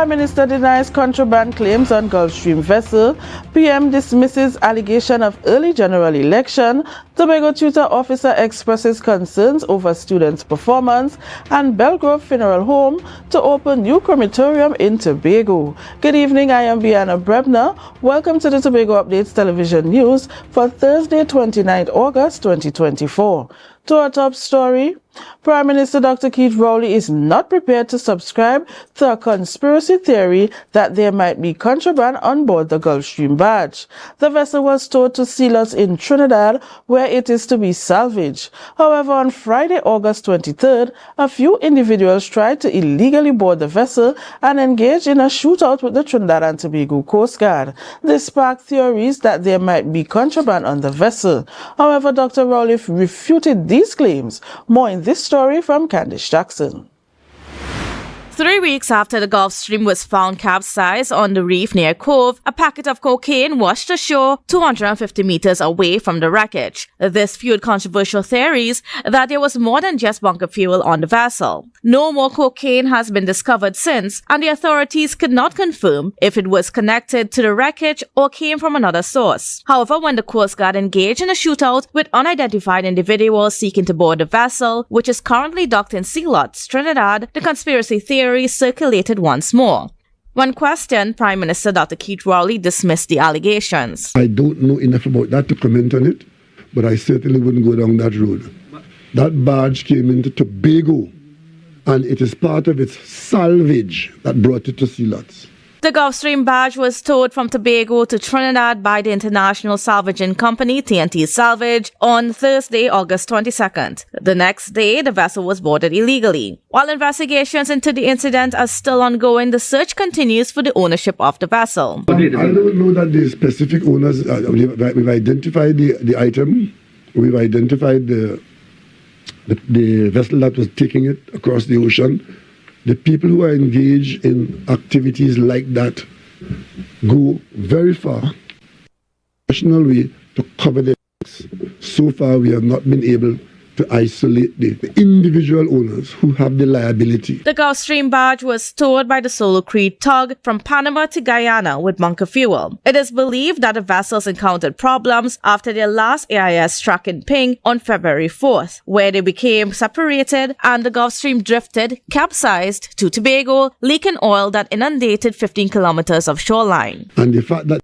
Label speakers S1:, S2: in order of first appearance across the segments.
S1: Prime Minister denies contraband claims on Gulfstream vessel. PM dismisses allegation of early general election. Tobago tutor officer expresses concerns over students' performance. And Belgrove Funeral Home to open new crematorium in Tobago. Good evening, I am Bianna Brebner. Welcome to the Tobago Updates Television News for Thursday, 29th August 2024. To our top story, Prime Minister Dr. Keith Rowley is not prepared to subscribe to a conspiracy theory that there might be contraband on board the Gulfstream barge. The vessel was towed to Sealots in Trinidad, where it is to be salvaged. However, on Friday, August 23rd, a few individuals tried to illegally board the vessel and engage in a shootout with the Trinidad and Tobago Coast Guard. This sparked theories that there might be contraband on the vessel. However, Dr. Rowley refuted these claims. More in this story from Candice Jackson.
S2: 3 weeks after the Gulfstream was found capsized on the reef near Cove, a packet of cocaine washed ashore 250 meters away from the wreckage. This fueled controversial theories that there was more than just bunker fuel on the vessel. No more cocaine has been discovered since, and the authorities could not confirm if it was connected to the wreckage or came from another source. However, when the Coast Guard engaged in a shootout with unidentified individuals seeking to board the vessel, which is currently docked in Sealots, Trinidad, the conspiracy theory circulated once more. When questioned, Prime Minister Dr. Keith Rowley dismissed the allegations.
S3: I don't know enough about that to comment on it, but I certainly wouldn't go down that road. That barge came into Tobago, and it is part of its salvage that brought it to Sealots.
S2: The Gulfstream barge was towed from Tobago to Trinidad by the international salvaging company TNT Salvage on Thursday, August 22nd. The next day, the vessel was boarded illegally. While investigations into the incident are still ongoing, the search continues for the ownership of the vessel.
S3: I don't know that the specific owners, we've identified the item, we've identified the vessel that was taking it across the ocean. The people who are engaged in activities like that go very far, professional way to cover their backs. So far, we have not been able to isolate the individual owners who have the liability.
S2: The Gulfstream barge was towed by the Solo Creed tug from Panama to Guyana with bunker fuel. It is believed that the vessels encountered problems after their last AIS struck in Ping on February 4th, where they became separated and the Gulfstream drifted, capsized to Tobago, leaking oil that inundated 15 kilometers of shoreline.
S3: And the fact that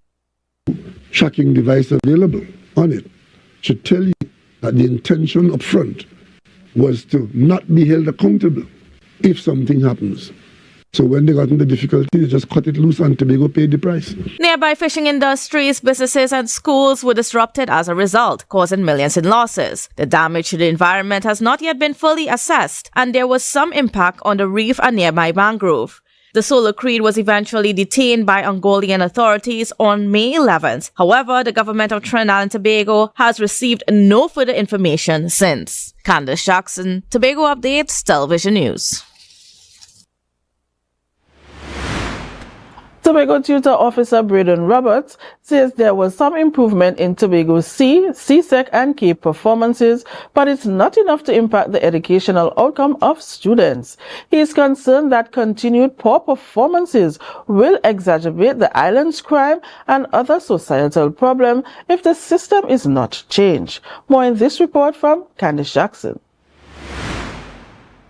S3: tracking device available on it should tell you that the intention up front was to not be held accountable if something happens. So when they got into difficulty, they just cut it loose and Tobago paid the price.
S2: Nearby fishing industries, businesses and schools were disrupted as a result, causing millions in losses. The damage to the environment has not yet been fully assessed, and there was some impact on the reef and nearby mangrove. The Solo Creed was eventually detained by Angolan authorities on May 11th. However, the government of Trinidad and Tobago has received no further information since. Candice Jackson, Tobago Updates, Television News.
S1: Tobago tutor officer Braden Roberts says there was some improvement in Tobago's Sea, CSEC and Cape performances, but it's not enough to impact the educational outcome of students. He is concerned that continued poor performances will exacerbate the island's crime and other societal problems if the system is not changed. More in this report from Candice Jackson.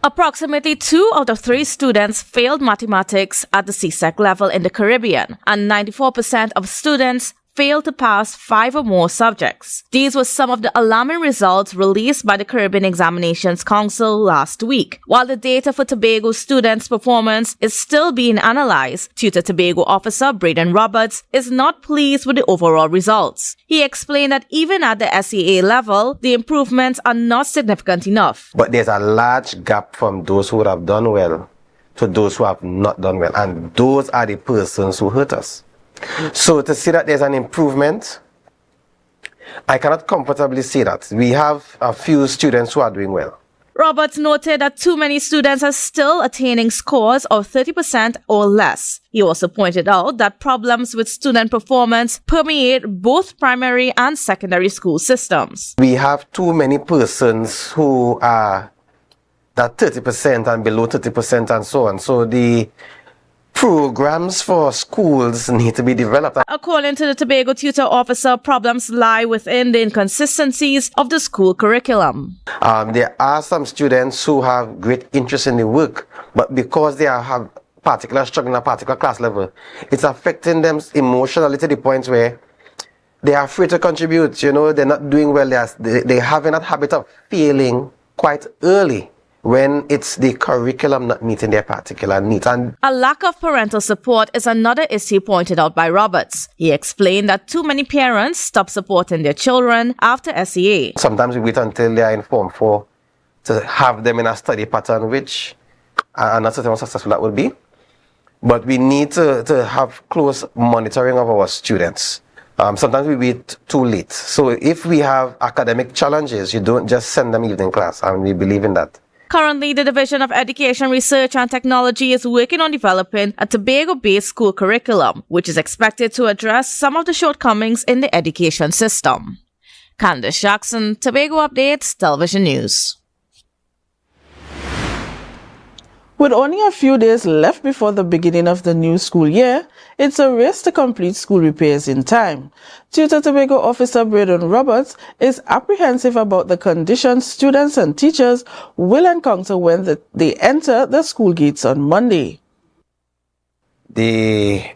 S2: Approximately 2 out of 3 students failed mathematics at the CSEC level in the Caribbean, and 94% of students failed to pass 5 or more subjects. These were some of the alarming results released by the Caribbean Examinations Council last week. While the data for Tobago students' performance is still being analyzed, Tutor Tobago officer Braden Roberts is not pleased with the overall results. He explained that even at the SEA level, the improvements are not significant enough.
S4: But there's a large gap from those who have done well to those who have not done well, and those are the persons who hurt us. So to say that there's an improvement, I cannot comfortably say that. We have a few students who are doing well.
S2: Roberts noted that too many students are still attaining scores of 30% or less. He also pointed out that problems with student performance permeate both primary and secondary school systems.
S4: We have too many persons who are that 30% and below 30% and so on. So the programs for schools need to be developed.
S2: According to the Tobago tutor officer, problems lie within the inconsistencies of the school curriculum.
S4: There are some students who have great interest in the work, but because they have particular struggle in a particular class level, it's affecting them emotionally to the point where they are afraid to contribute. You know, they're not doing well. They have that habit of failing quite early when it's the curriculum not meeting their particular needs. And
S2: a lack of parental support is another issue pointed out by Roberts. He explained that too many parents stop supporting their children after SEA.
S4: Sometimes we wait until they are in Form 4 to have them in a study pattern, which I'm not certain how successful that will be. But we need to have close monitoring of our students. Sometimes we wait too late. So if we have academic challenges, you don't just send them evening class, and we believe in that.
S2: Currently, the Division of Education, Research and Technology is working on developing a Tobago-based school curriculum, which is expected to address some of the shortcomings in the education system. Candice Jackson, Tobago Updates, Television News.
S1: With only a few days left before the beginning of the new school year, it's a race to complete school repairs in time. Tutor Tobago officer Braden Roberts is apprehensive about the conditions students and teachers will encounter when they enter the school gates on Monday.
S4: They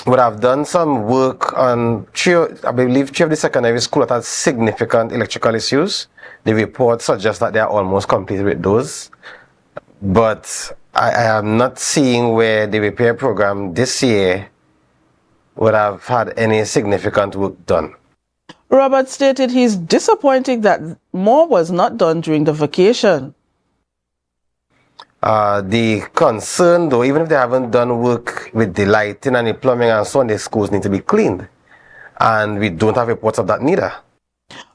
S4: would have done some work on, I believe, three of the secondary schools that had significant electrical issues. The report suggests that they are almost completed with those. But I am not seeing where the repair program this year would have had any significant work done.
S1: Roberts stated he is disappointed that more was not done during the vacation.
S4: The concern, though, even if they haven't done work with the lighting and the plumbing and so on, the schools need to be cleaned. And we don't have reports of that neither.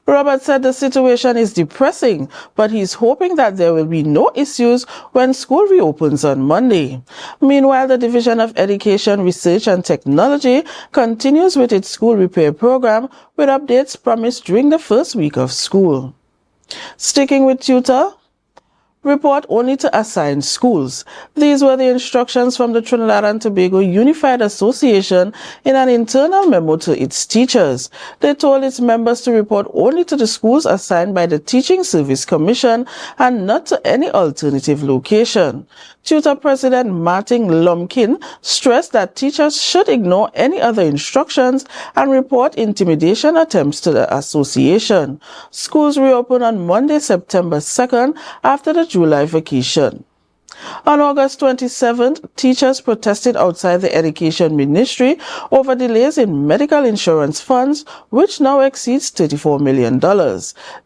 S1: Roberts said the situation is depressing, but he's hoping that there will be no issues when school reopens on Monday. Meanwhile, the Division of Education, Research and Technology continues with its school repair program with updates promised during the first week of school. Sticking with tutor, report only to assigned schools. These were the instructions from the Trinidad and Tobago Unified Association in an internal memo to its teachers. They told its members to report only to the schools assigned by the Teaching Service Commission and not to any alternative location. Tutor President Martin Lumpkin stressed that teachers should ignore any other instructions and report intimidation attempts to the association. Schools reopen on Monday, September 2nd after the July vacation. On August 27th, teachers protested outside the Education Ministry over delays in medical insurance funds, which now exceeds $34 million.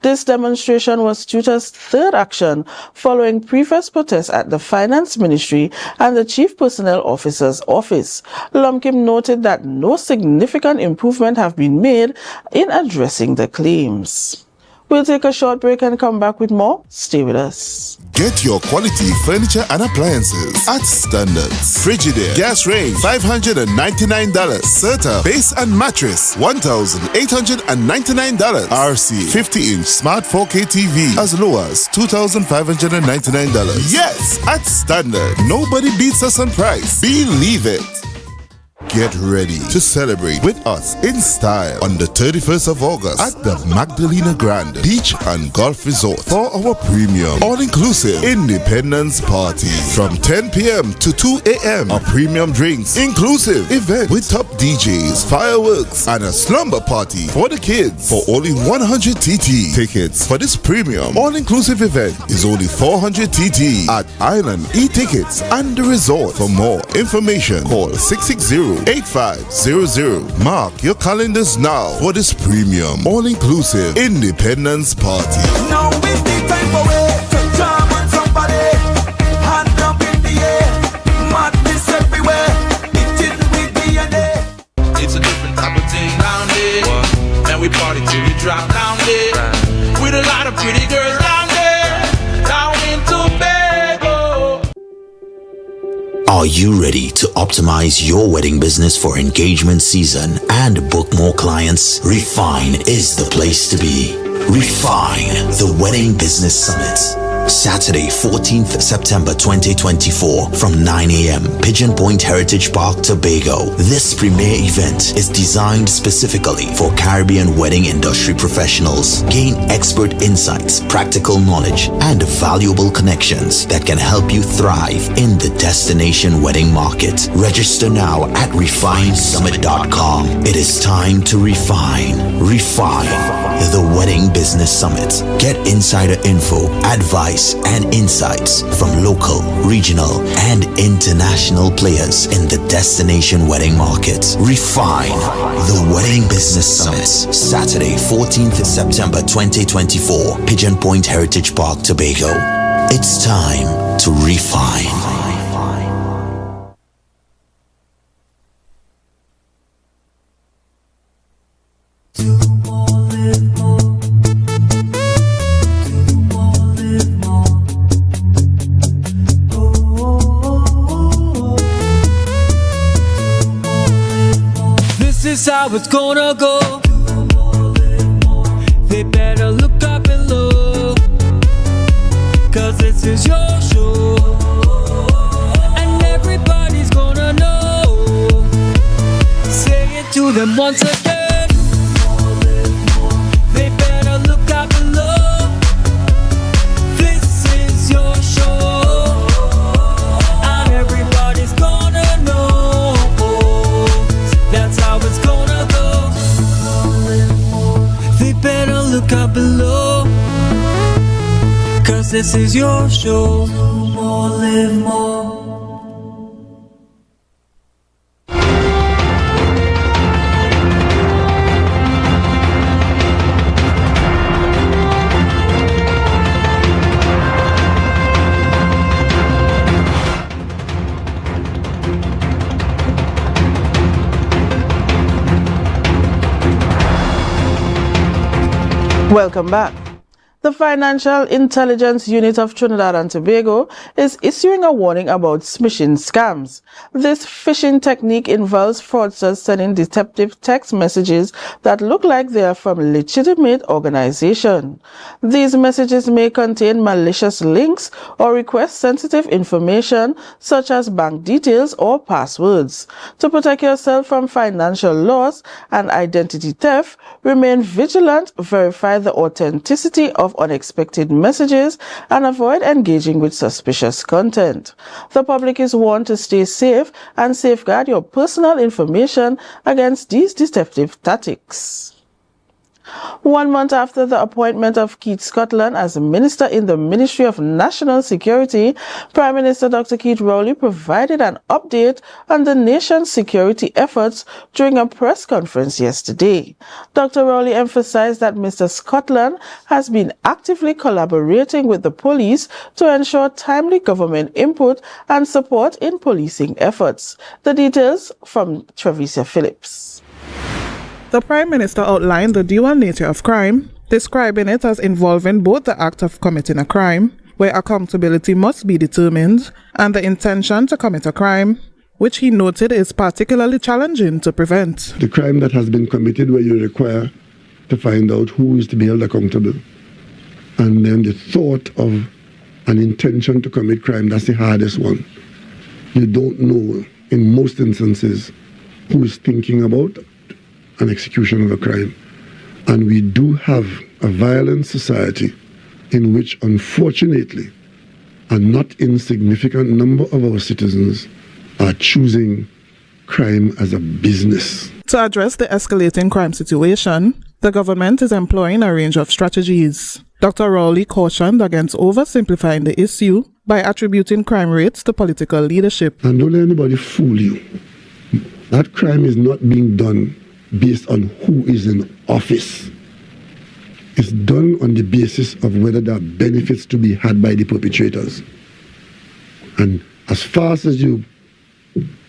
S1: This demonstration was tutors' third action following previous protests at the Finance Ministry and the Chief Personnel Officer's office. Lumpkin noted that no significant improvement have been made in addressing the claims. We'll take a short break and come back with more. Stay with us.
S5: Get your quality furniture and appliances at Standards. Frigidaire gas range $599. Serta base and mattress $1,899. RC 50-inch smart 4K TV as low as $2,599. Yes, at Standard, nobody beats us on price. Believe it. Get ready to celebrate with us in style on the 31st of August at the Magdalena Grand Beach and Golf Resort for our premium all-inclusive Independence Party from 10 p.m. to 2 a.m. A premium drinks inclusive event with top DJs, fireworks, and a slumber party for the kids for only 100 TT. Tickets for this premium all-inclusive event is only 400 TT at Island e-tickets and the resort. For more information, call 660-8500. Mark your calendars now for this premium all-inclusive Independence Party.
S6: Now is the time for it to jam on somebody. Hand up in the air, madness everywhere. It is with DNA.
S7: It's a different type of thing down there, and we party till we drop down there. With a lot of pretty girls down there, down in Tobago.
S8: Are you ready to optimize your wedding business for engagement season and book more clients? Refine is the place to be. Refine, the Wedding Business Summit. Saturday, 14th September 2024 from 9 a.m. Pigeon Point Heritage Park, Tobago. This premier event is designed specifically for Caribbean wedding industry professionals. Gain expert insights, practical knowledge, and valuable connections that can help you thrive in the destination wedding market. Register now at refinesummit.com. It is time to refine. The Wedding Business Summit. Get insider info, advice, and insights from local, regional, and international players in the destination wedding market. Refine. The Wedding Business Summit. Saturday, 14th September 2024, Pigeon Point Heritage Park, Tobago. It's time to refine.
S6: This is how it's gonna go. They better look up below, 'cause this is your show, and everybody's gonna know. Say it to them once again. They better look up below. This is your show, and everybody's gonna know. That's how it's gonna go. They better look up below, 'cause this is your show. Do more, live more.
S1: Welcome back. The Financial Intelligence Unit of Trinidad and Tobago is issuing a warning about smishing scams. This phishing technique involves fraudsters sending deceptive text messages that look like they are from legitimate organizations. These messages may contain malicious links or request sensitive information such as bank details or passwords. To protect yourself from financial loss and identity theft, remain vigilant, verify the authenticity of unexpected messages, and avoid engaging with suspicious content. The public is warned to stay safe and safeguard your personal information against these deceptive tactics. 1 month after the appointment of Keith Scotland as Minister in the Ministry of National Security, Prime Minister Dr. Keith Rowley provided an update on the nation's security efforts during a press conference yesterday. Dr. Rowley emphasized that Mr. Scotland has been actively collaborating with the police to ensure timely government input and support in policing efforts. The details from Trevicia Phillips.
S9: The Prime Minister outlined the dual nature of crime, describing it as involving both the act of committing a crime, where accountability must be determined, and the intention to commit a crime, which he noted is particularly challenging to prevent.
S3: The crime that has been committed where you require to find out who is to be held accountable. And then the thought of an intention to commit crime, that's the hardest one. You don't know, in most instances, who is thinking about an execution of a crime. And we do have a violent society in which, unfortunately, a not insignificant number of our citizens are choosing crime as a business.
S9: To address the escalating crime situation, the government is employing a range of strategies. Dr. Rowley cautioned against oversimplifying the issue by attributing crime rates to political leadership.
S3: And don't let anybody fool you. That crime is not being done based on who is in office. It's done on the basis of whether there are benefits to be had by the perpetrators. And as fast as you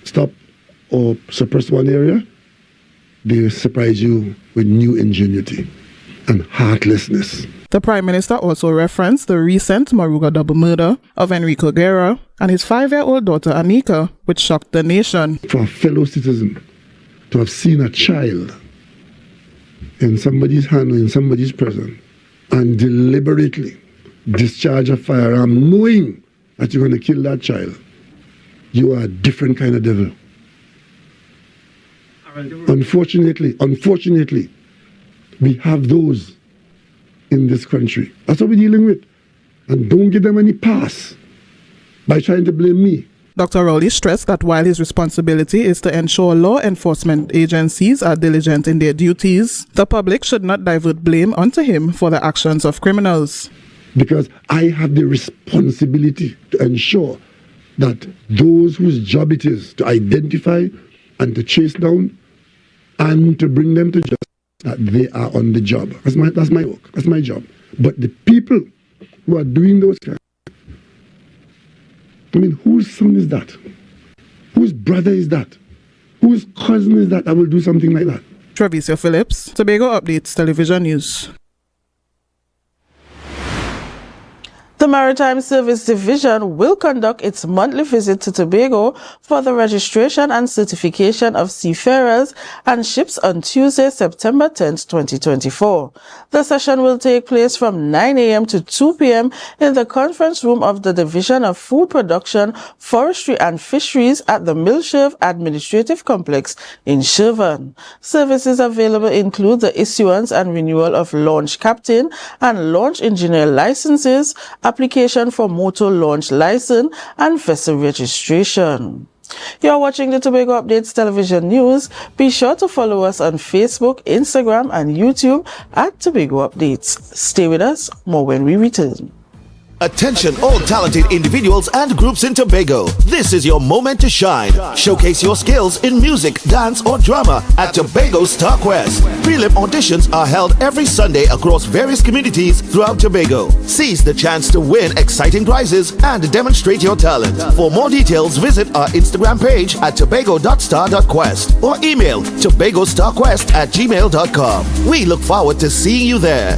S3: stop or suppress one area, they surprise you with new ingenuity and heartlessness.
S9: The Prime Minister also referenced the recent Moruga double murder of Enrico Guerra and his 5-year-old daughter Anika, which shocked the nation.
S3: For a fellow citizen to have seen a child in somebody's hand or in somebody's presence and deliberately discharge a firearm knowing that you're going to kill that child, you are a different kind of devil. Unfortunately, we have those in this country. That's what we're dealing with. And don't give them any pass by trying to blame me.
S9: Dr. Rowley stressed that while his responsibility is to ensure law enforcement agencies are diligent in their duties, the public should not divert blame onto him for the actions of criminals.
S3: Because I have the responsibility to ensure that those whose job it is to identify and to chase down and to bring them to justice, that they are on the job. That's my work. That's my job. But the people who are doing those crimes, I mean, whose son is that? Whose brother is that? Whose cousin is that will do something like that?
S9: Travisha Phillips, Tobago Updates Television News.
S1: The Maritime Service Division will conduct its monthly visit to Tobago for the registration and certification of seafarers and ships on Tuesday, September 10, 2024. The session will take place from 9 a.m. to 2 p.m. in the conference room of the Division of Food Production, Forestry and Fisheries at the Milsherv Administrative Complex in Shervan. Services available include the issuance and renewal of launch captain and launch engineer licenses, application for motor launch license, and vessel registration. You're watching the Tobago Updates Television News. Be sure to follow us on Facebook, Instagram, and YouTube at Tobago Updates. Stay with us, more when we return.
S10: Attention all talented individuals and groups in Tobago. This is your moment to shine. Showcase your skills in music, dance or drama at Tobago Star Quest. Prelim auditions are held every Sunday across various communities throughout Tobago. Seize the chance to win exciting prizes and demonstrate your talent. For more details, visit our Instagram page at tobago.star.quest or email tobagostarquest@gmail.com. We look forward to seeing you there.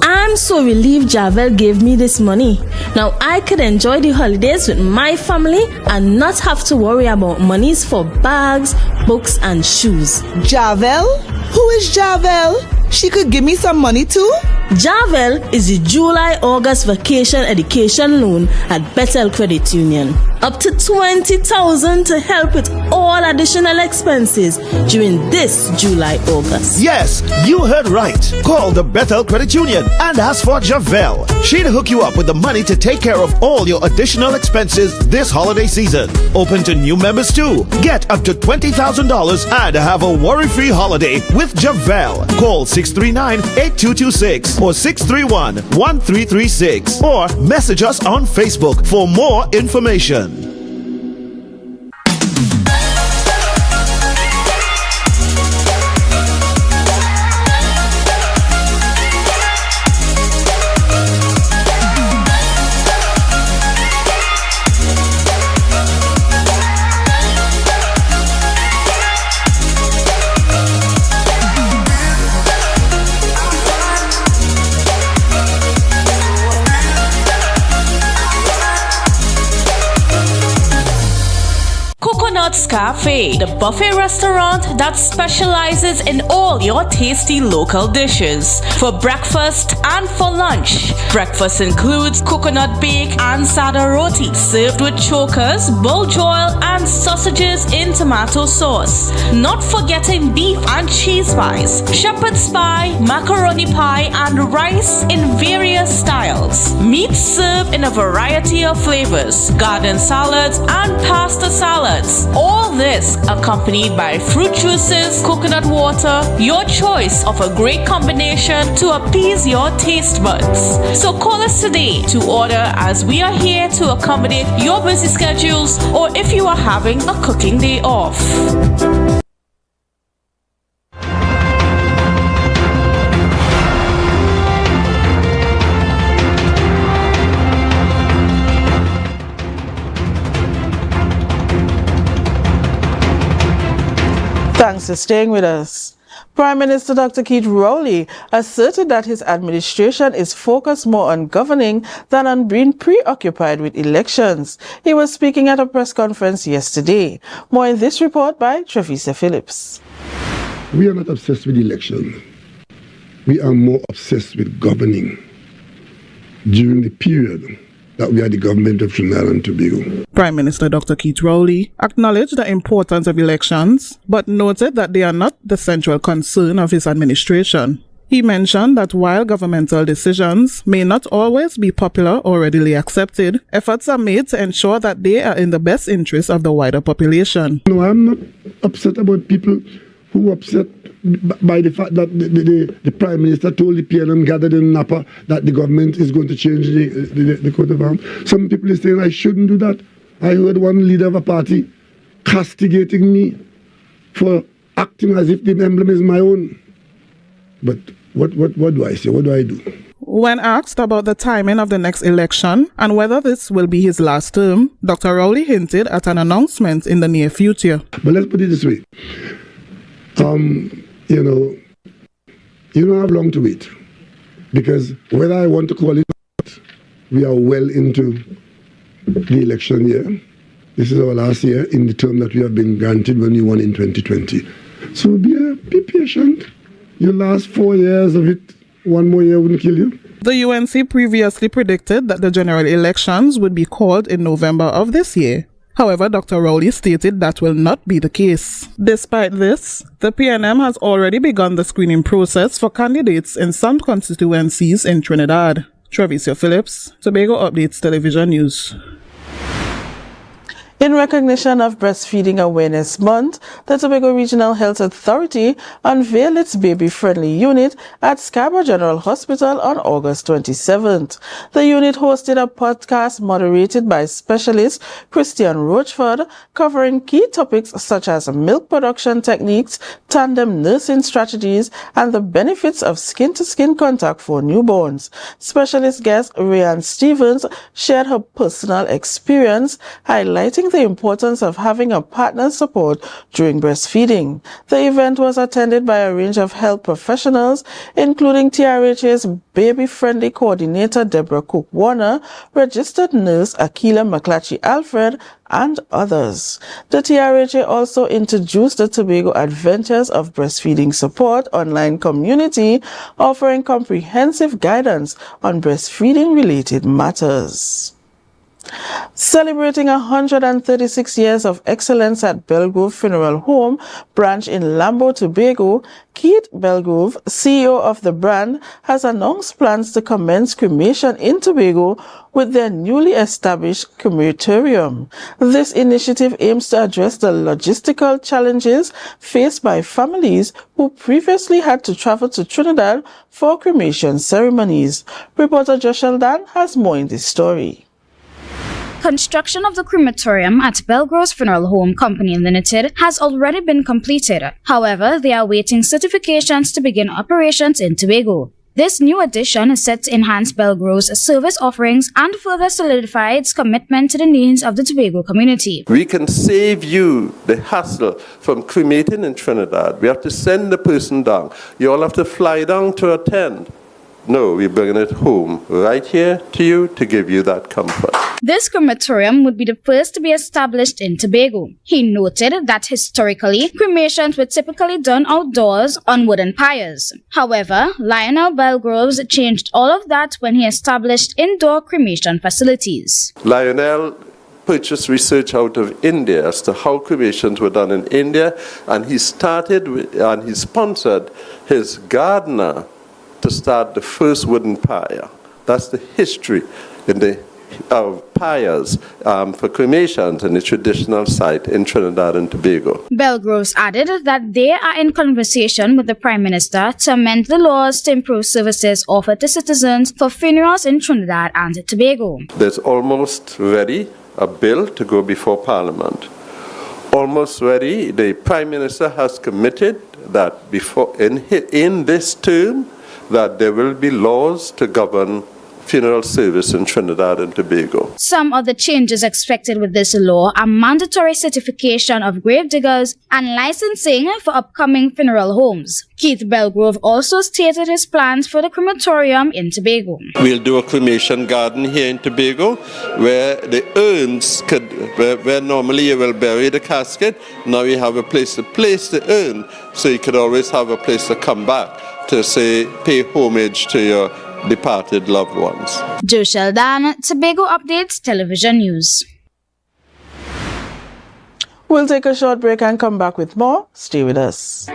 S11: I'm so relieved Javel gave me this money. Now I could enjoy the holidays with my family and not have to worry about monies for bags, books, and shoes.
S12: Javel? Who is Javel? She could give me some money too?
S11: Javel is the July-August vacation education loan at Bethel Credit Union. Up to $20,000 to help with all additional expenses during this July-August.
S10: Yes, you heard right. Call the Bethel Credit Union and ask for Javel. She'll hook you up with the money to take care of all your additional expenses this holiday season. Open to new members too. Get up to $20,000 and have a worry-free holiday with Javel. Call 639-8226 or 631-1336 or message us on Facebook for more information.
S2: Cafe, the buffet restaurant that specializes in all your tasty local dishes. For breakfast and for lunch. Breakfast includes coconut bake and sada roti served with chokers, buljoil, and sausages in tomato sauce. Not forgetting beef and cheese pies, shepherd's pie, macaroni pie, and rice in various styles. Meats served in a variety of flavors, garden salads, and pasta salads. All this accompanied by fruit juices, coconut water, your choice of a great combination to appease your taste buds. So call us today to order, as we are here to accommodate your busy schedules or if you are having a cooking day off.
S1: Thanks for staying with us. Prime Minister Dr. Keith Rowley asserted that his administration is focused more on governing than on being preoccupied with elections. He was speaking at a press conference yesterday. More in this report by Travisha Phillips.
S3: We are not obsessed with election. we are more obsessed with governing during the period that we are the government of Trinidad and Tobago.
S9: Prime Minister Dr. Keith Rowley acknowledged the importance of elections, but noted that they are not the central concern of his administration. He mentioned that while governmental decisions may not always be popular or readily accepted, efforts are made to ensure that they are in the best interest of the wider population.
S3: No, I'm not upset about people who are upset by the fact that the Prime Minister told the PNM gathered in Napa that the government is going to change the coat of arms. Some people are saying I shouldn't do that. I heard one leader of a party castigating me for acting as if the emblem is my own. But what do I say? What do I do?
S9: When asked about the timing of the next election and whether this will be his last term, Dr. Rowley hinted at an announcement in the near future.
S3: But let's put it this way. You don't have long to wait, because whether I want to call it or not, we are well into the election year. This is our last year in the term that we have been granted when we won in 2020. So be patient. Your last 4 years of it, one more year wouldn't kill you.
S9: The UNC previously predicted that the general elections would be called in November of this year. However, Dr. Rowley stated that will not be the case. Despite this, the PNM has already begun the screening process for candidates in some constituencies in Trinidad. Travicia Phillips, Tobago Updates Television News.
S1: In recognition of Breastfeeding Awareness Month, the Tobago Regional Health Authority unveiled its baby-friendly unit at Scarborough General Hospital on August 27th. The unit hosted a podcast moderated by specialist Christian Rochford, covering key topics such as milk production techniques, tandem nursing strategies, and the benefits of skin-to-skin contact for newborns. Specialist guest Rhiann Stevens shared her personal experience, highlighting the importance of having a partner support during breastfeeding. The event was attended by a range of health professionals, including TRHA's baby-friendly coordinator Deborah Cook-Warner, registered nurse Akila McClatchy-Alfred, and others. The TRHA also introduced the Tobago Adventures of Breastfeeding Support online community, offering comprehensive guidance on breastfeeding-related matters. Celebrating 136 years of excellence at Belgrove Funeral Home branch in Lambo, Tobago, Keith Belgrove, CEO of the brand, has announced plans to commence cremation in Tobago with their newly established crematorium. This initiative aims to address the logistical challenges faced by families who previously had to travel to Trinidad for cremation ceremonies. Reporter Josh Eldan has more in this story.
S13: Construction of the crematorium at Belgrove's Funeral Home Company Limited has already been completed. However, they are awaiting certifications to begin operations in Tobago. This new addition is set to enhance Belgrove's service offerings and further solidify its commitment to the needs of the Tobago community.
S14: We can save you the hassle from cremating in Trinidad. We have to send the person down. You all have to fly down to attend. No, we're bringing it home, right here to you, to give you that comfort.
S13: This crematorium would be the first to be established in Tobago. He noted that historically, cremations were typically done outdoors on wooden pyres. However, Lionel Belgroves changed all of that when he established indoor cremation facilities.
S14: Lionel purchased research out of India as to how cremations were done in India, and he started and he sponsored his gardener to start the first wooden pyre. That's the history of pyres for cremations in the traditional site in Trinidad and Tobago.
S13: Belgroves added that they are in conversation with the Prime Minister to amend the laws to improve services offered to citizens for funerals in Trinidad and Tobago.
S14: There's almost ready a bill to go before Parliament. Almost ready, the Prime Minister has committed that before in this term, that there will be laws to govern funeral service in Trinidad and Tobago.
S13: Some of the changes expected with this law are mandatory certification of grave diggers and licensing for upcoming funeral homes. Keith Belgrove also stated his plans for the crematorium in Tobago.
S14: We'll do a cremation garden here in Tobago where the urns where normally you will bury the casket, now you have a place to place the urn, so you could always have a place to come back to say, pay homage to your departed loved ones.
S13: Joe Sheldon, Tobago Updates Television News.
S1: We'll take a short break and come back with more. Stay with us.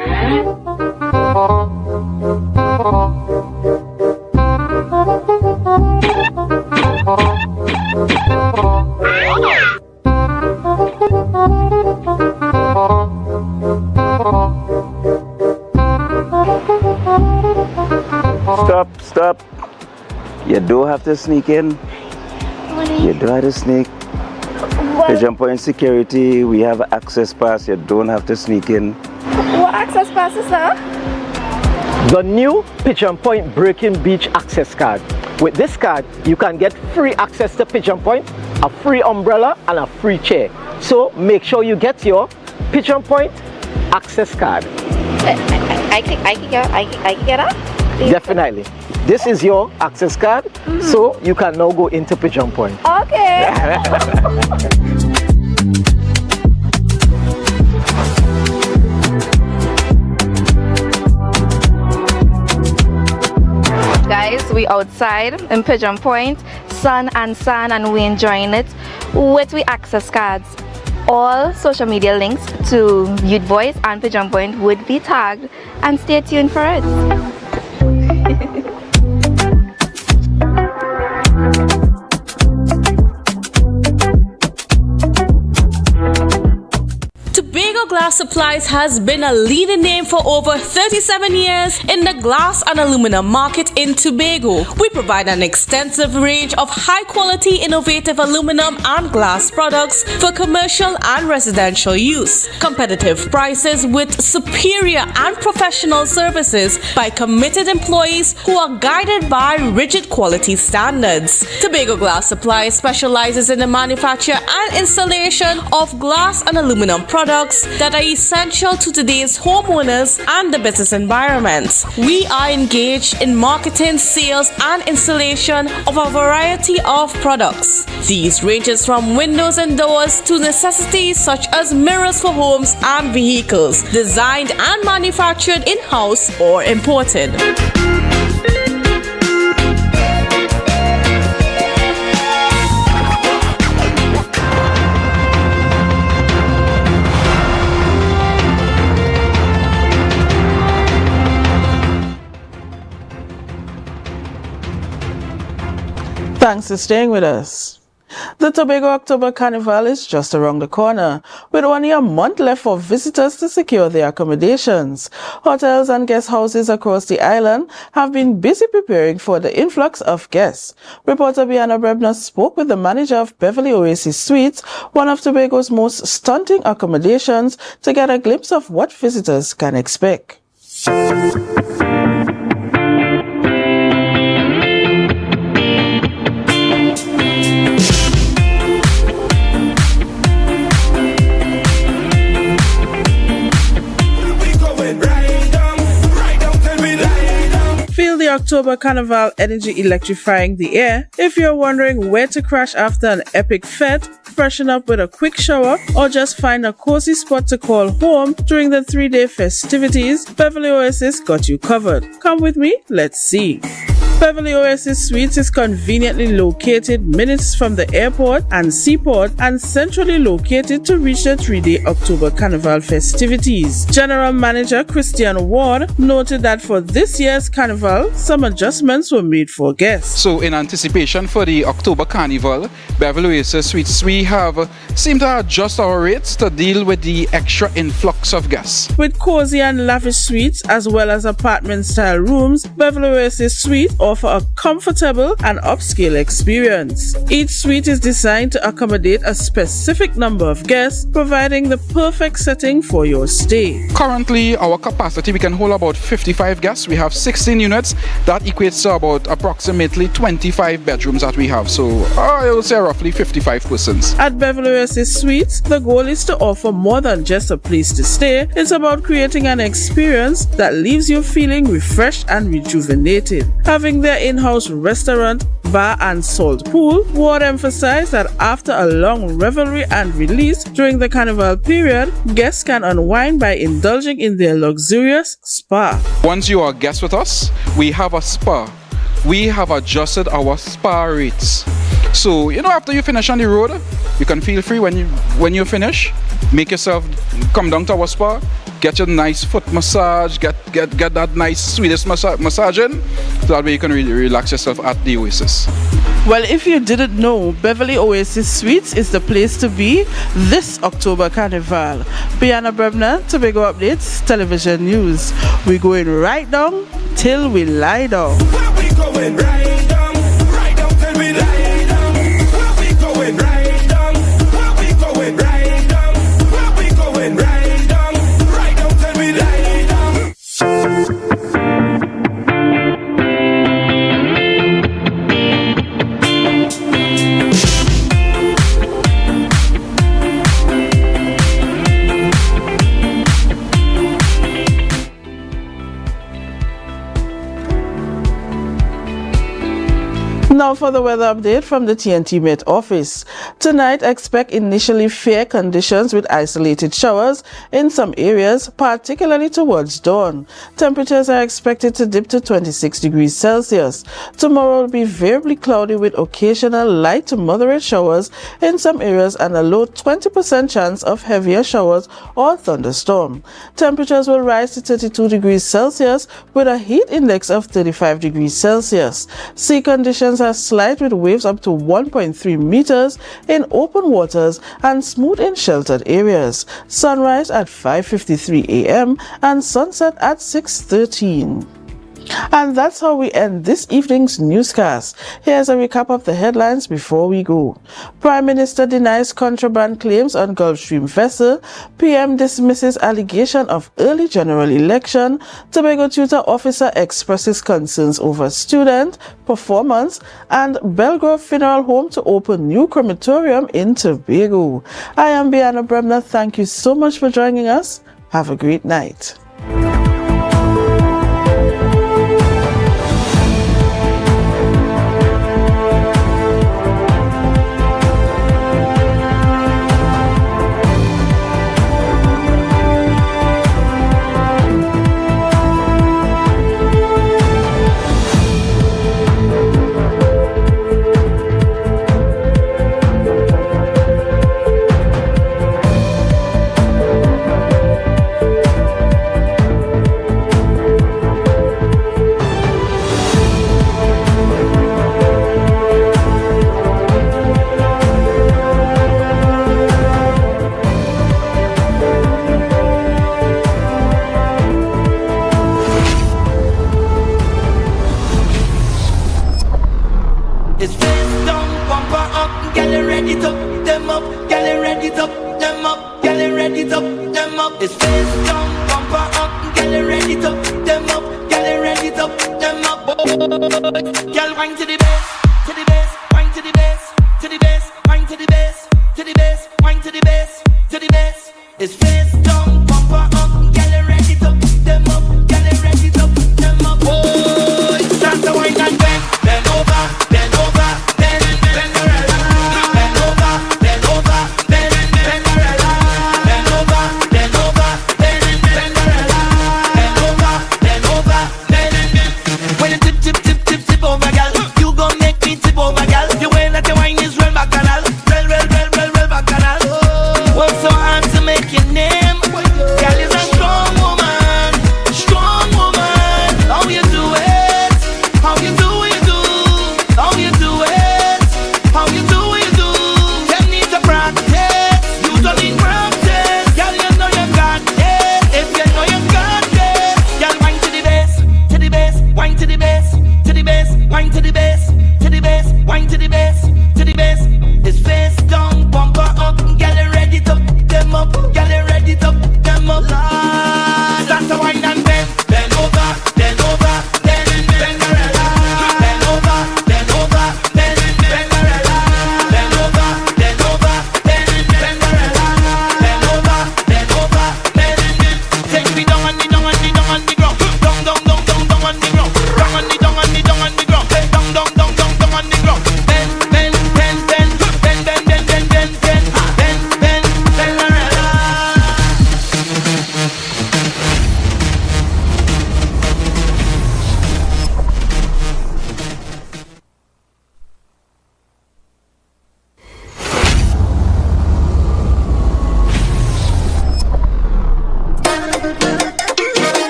S15: Stop. You don't have to sneak in. You don't have to sneak. Pigeon Point security, we have access pass. You don't have to sneak in.
S16: What access pass is that?
S17: The new Pigeon Point Breaking Beach access card. With this card, you can get free access to Pigeon Point, a free umbrella, and a free chair. So make sure you get your Pigeon Point access card.
S16: I can get that?
S17: Definitely. This is your access card, so you can now go into Pigeon Point.
S16: Okay. Guys, we outside in Pigeon Point, sun and we enjoying it with we access cards. All social media links to Youth Voice and Pigeon Point would be tagged, and stay tuned for it.
S2: Tobago Glass Supplies has been a leading name for over 37 years in the glass and aluminum market in Tobago. We provide an extensive range of high-quality, innovative aluminum and glass products for commercial and residential use. Competitive prices with superior and professional services by committed employees who are guided by rigid quality standards. Tobago Glass Supplies specializes in the manufacture and installation of glass and aluminum products that are essential to today's homeowners and the business environment. We are engaged in marketing, sales, and installation of a variety of products. These ranges from windows and doors to necessities such as mirrors for homes and vehicles, designed and manufactured in-house or imported.
S1: Thanks for staying with us. The Tobago October Carnival is just around the corner, with only a month left for visitors to secure their accommodations. Hotels and guest houses across the island have been busy preparing for the influx of guests. Reporter Bianna Brebner spoke with the manager of Beverly Oasis Suites, one of Tobago's most stunning accommodations, to get a glimpse of what visitors can expect. Feel the October Carnival energy electrifying the air. If you're wondering where to crash after an epic fete, freshen up with a quick shower, or just find a cozy spot to call home during the 3-day festivities, Beverly Oasis got you covered. Come with me, let's see. Beverly Oasis Suites is conveniently located minutes from the airport and seaport and centrally located to reach the 3-day October Carnival festivities. General Manager Christian Ward noted that for this year's Carnival, some adjustments were made for guests.
S18: So in anticipation for the October Carnival, Beverly Oasis Suites, we have seemed to adjust our rates to deal with the extra influx of guests.
S1: With cozy and lavish suites as well as apartment-style rooms, Beverly Oasis Suite offer a comfortable and upscale experience. Each suite is designed to accommodate a specific number of guests, providing the perfect setting for your stay.
S18: Currently, our capacity, we can hold about 55 guests. We have 16 units. That equates to about approximately 25 bedrooms that we have. So I would say roughly 55 persons.
S1: At Beverly Oasis Suites, the goal is to offer more than just a place to stay. It's about creating an experience that leaves you feeling refreshed and rejuvenated. Having Featuring their in-house restaurant, bar and salt pool, Ward emphasized that after a long revelry and release during the Carnival period, guests can unwind by indulging in their luxurious spa.
S18: Once you are a guest with us, we have a spa. We have adjusted our spa rates. So, after you finish on the road, you can feel free when you finish. Make yourself come down to our spa, get your nice foot massage, get that nice Swedish massage in. So that way you can really relax yourself at the Oasis.
S1: Well, if you didn't know, Beverly Oasis Suites is the place to be this October Carnival. Brianna Brebner, Tobago Updates, Television News. We're going right down till we lie down.
S6: We going right down till we lie down. We going right down. We going right down. We going right down till we lie down.
S1: Now for the weather update from the TNT Met office. Tonight, expect initially fair conditions with isolated showers in some areas, particularly towards dawn. Temperatures are expected to dip to 26 degrees Celsius. Tomorrow will be variably cloudy with occasional light to moderate showers in some areas and a low 20% chance of heavier showers or thunderstorm. Temperatures will rise to 32 degrees Celsius with a heat index of 35 degrees Celsius. Sea conditions are slight with waves up to 1.3 meters in open waters and smooth in sheltered areas. Sunrise at 5:53 a.m. and sunset at 6:13. And that's how we end this evening's newscast. Here's a recap of the headlines before we go. Prime Minister denies contraband claims on Gulfstream vessel. PM dismisses allegation of early general election. Tobago tutor officer expresses concerns over student performance. And Belgrove Funeral Home to open new crematorium in Tobago. I am Brianna Brebner. Thank you so much for joining us. Have a great night.
S6: It's face down, bumper up, get it ready to them up, get it ready to them up, get it ready to them up. It's face down, bumper up, get it ready to them up, get it ready to them up. Girl, wine to the bass, wine to the bass, to the bass, wine to the bass, to the bass, wine to the bass, to the bass. It's face down, bumper up, get it ready to them up, get it ready to them up. Oh, start to wine and bend over. Work so hard to make your name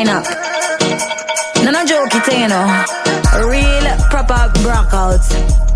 S19: wine up. No joke it, you know. A real proper brockout.